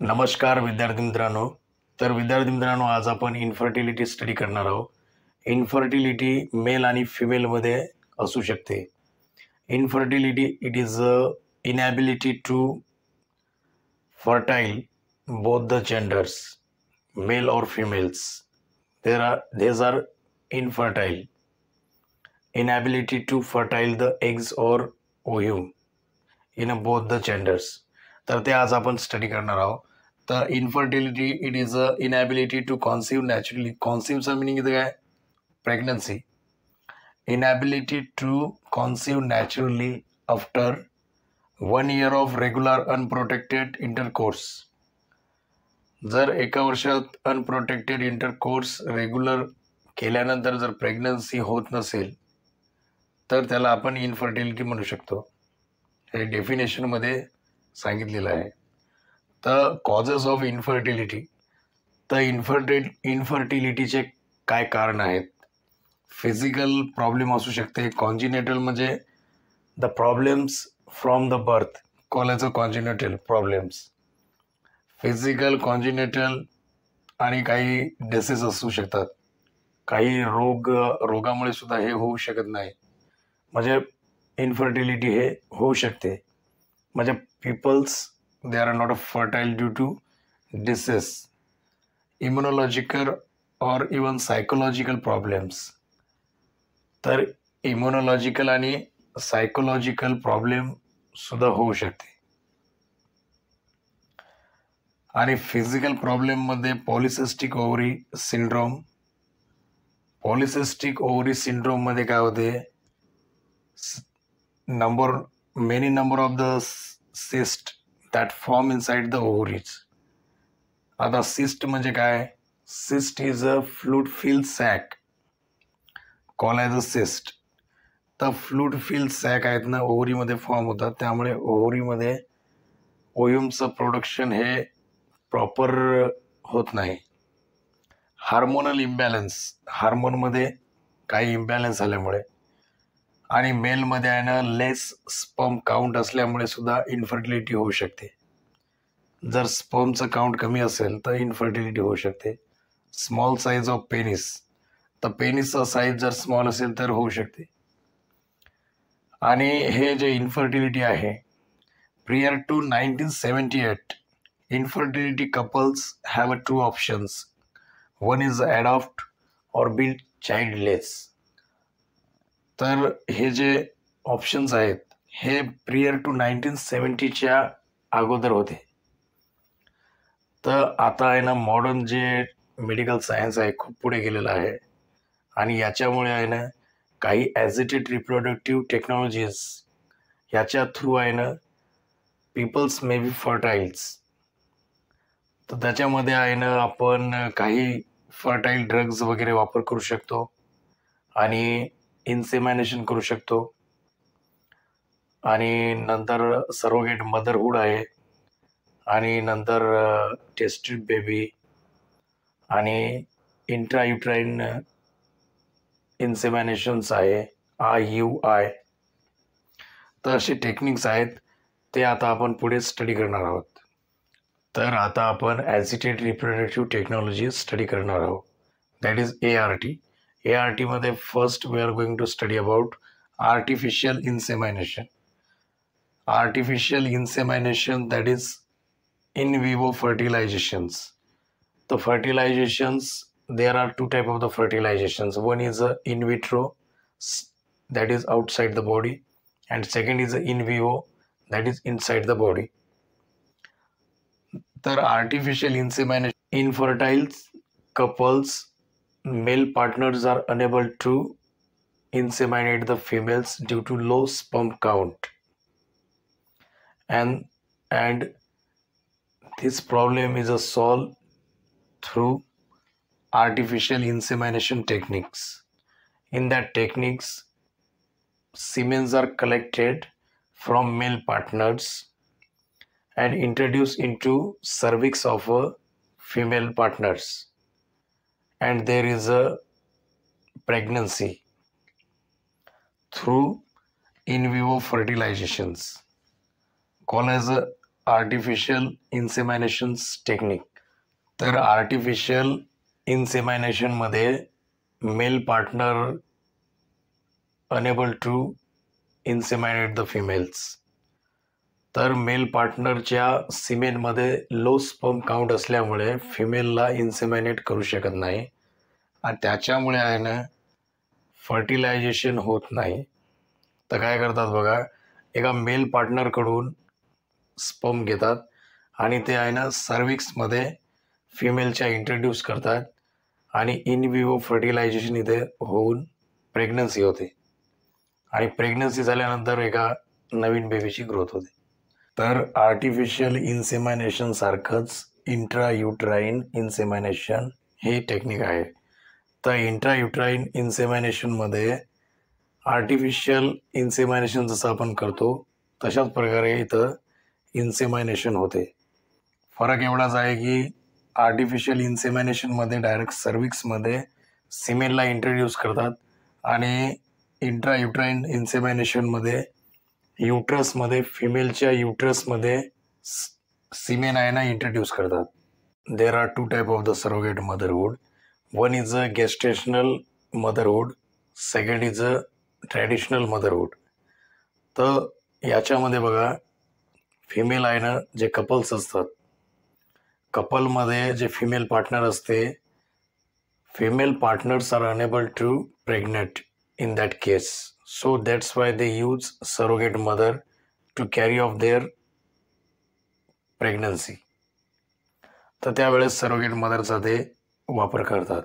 नमस्कार विद्यार्थी मित्रांनो. आज आपण इन्फर्टिलिटी स्टडी करणार आहोत. इन्फर्टिलिटी मेल आणि फिमेलमध्ये असू शकते. Infertility it is a inability to fertile both the genders, male or females. These are infertile. Inability to fertile the eggs or ovum in both the genders. तर ते आज आपण स्टडी करणार आहोत. तर infertility it is a inability to conceive naturally. कॉन्सिव्हचं meaning इथं काय? Pregnancy. Inability to conceive naturally after 1 year of regular unprotected intercourse. जर एका वर्षात अनप्रोटेक्टेड इंटरकोर्स रेग्युलर केल्यानंतर जर प्रेग्नन्सी होत नसेल तर त्याला आपण इन्फर्टिलिटी म्हणू शकतो. हे डेफिनेशनमध्ये सांगितलेलं आहे. तर कॉजेस ऑफ इन्फर्टिलिटी. तर इन्फर्टिलिटीचे काय कारण आहेत? फिजिकल प्रॉब्लेम असू शकते. कॉन्जिनेटल म्हणजे the problems from the birth call as a congenital problems. Physical, congenital आणि काही डिसीज असू शकतात. काही रोगामुळे सुद्धा हे होऊ शकत नाही. म्हणजे इन्फर्टिलिटी हे होऊ शकते. म्हणजे peoples they are not fertile due to disease, immunological और इवन सायकोलॉजिकल प्रॉब्लेम्स. तर इम्युनॉलॉजिकल आणि सायकोलॉजिकल प्रॉब्लेम सुद्धा होऊ शकते. आणि फिजिकल प्रॉब्लेममध्ये polycystic ovary syndrome. Polycystic ovary सिंड्रोममध्ये काय होते? many number of the cyst that form inside the ovaries. आता cyst म्हणजे काय? Cyst is a fluid-filled sac called as a cyst. तर fluid-filled sac आहेत ना ओव्हरीमध्ये फॉर्म होतात. त्यामुळे ओव्हरीमध्ये ओव्ह्यूमचं प्रोडक्शन हे प्रॉपर होत नाही. हार्मोनल इम्बॅलन्स, हार्मोनमध्ये काही इम्बॅलन्स झाल्यामुळे आणि मेलमध्ये आहे ना लेस स्पर्म काउंट असल्यामुळे सुद्धा इन्फर्टिलिटी होऊ शकते. जर स्पर्मचं काउंट कमी असेल तर इन्फर्टिलिटी होऊ शकते. Small size of penis. तर पेनिसचा साईज जर स्मॉल असेल तर होऊ शकते. आणि हे जे इन्फर्टिलिटी आहे prior to 1978 infertility couples have 2 options. One is adopt or be childless. तर हे जे ऑप्शन्स आहेत हे प्रियर टू 1970च्या अगोदर होते. तर आता आहे ना मॉडर्न जे मेडिकल सायन्स आहे खूप पुढे गेलेलं आहे आणि याच्यामुळे आहे ना काही ॲझिटेड रिप्रोडक्टिव्ह टेक्नॉलॉजीज याच्या थ्रू आहे ना पीपल्स मे बी फर्टाईल्स. तर त्याच्यामध्ये आहे ना आपण काही फर्टाईल ड्रग्ज वगैरे वापर करू शकतो आणि इन्सेमिनेशन करू शकतो. आणि नंतर सरोगेट मदरहूड आहे आणि नंतर टेस्टेड बेबी आणि इंट्रायुट्राईन इन्सेमिनेशन्स आहे IUI. तर असे टेक्निक्स आहेत ते आता आपण पुढे स्टडी करणार आहोत. तर आता आपण ॲझिटेड रिप्रोडक्टिव्ह टेक्नॉलॉजी स्टडी करणार आहोत. That is ART. ART मध्ये first we are going to study about artificial insemination. Artificial insemination that is in vivo fertilizations. The fertilizations, there are 2 type of the fertilizations. One is in vitro, that is outside the body, and second is in vivo, that is inside the body. तर artificial insemination, infertile couples, male partners are unable to inseminate the females due to low sperm count, and this problem is solved through artificial insemination techniques. In that techniques, semens are collected from male partners and introduced into cervix of female partners, and there is a pregnancy through in vivo fertilizations called as artificial inseminations technique. तर artificial इन्सेमिनेशनमध्ये male partner enable to inseminate the females. तर male पार्टनरच्या सिमेनमध्ये low sperm count असल्यामुळे फिमेलला इन्सेमिनेट करू शकत नाही आणि त्याच्यामुळे आहे ना फर्टिलायझेशन होत नाही. तर काय करतात बघा, एका मेल पार्टनरकडून स्पर्म घेतात आणि ते आहे ना सर्विक्समध्ये फिमेलच्या इंट्रोड्यूस करतात आणि इन विवो फर्टिलायझेशन इथे होऊन प्रेग्नन्सी होते आणि प्रेग्नन्सी झाल्यानंतर एका नवीन बेबीची ग्रोथ होते. तर आर्टिफिशियल इन्सेमिनेशन सारखंच इंट्रायुट्राईन इन्सेमिनेशन हे टेक्निक आहे. तर इंट्रायुट्राईन इन्सेमिनेशनमध्ये आर्टिफिशियल इन्सेमिनेशन जसं आपण करतो तशाच प्रकारे इथं इन्सेमिनेशन होते. फरक एवढाच आहे की आर्टिफिशियल इन्सेमिनेशनमध्ये डायरेक्ट सर्विक्समध्ये सिमेनला इंट्रोड्यूस करतात आणि इंट्रायुट्राईन इन्सेमिनेशनमध्ये युट्रसमध्ये फिमेलच्या युट्रसमध्ये सिमेन आहे ना इंट्रोड्यूस करतात. There are 2 type of the surrogate motherhood. One is a gestational motherhood, second is a traditional motherhood. तर याच्यामध्ये बघा फिमेल आहे ना जे कपल्स असतात, कपलमध्ये जे फिमेल पार्टनर असते, female partners are unable to pregnant in that case, so that's why they use surrogate mother to carry off their pregnancy. तर त्यावेळेस सरोगेट मदरचा ते वापर करतात.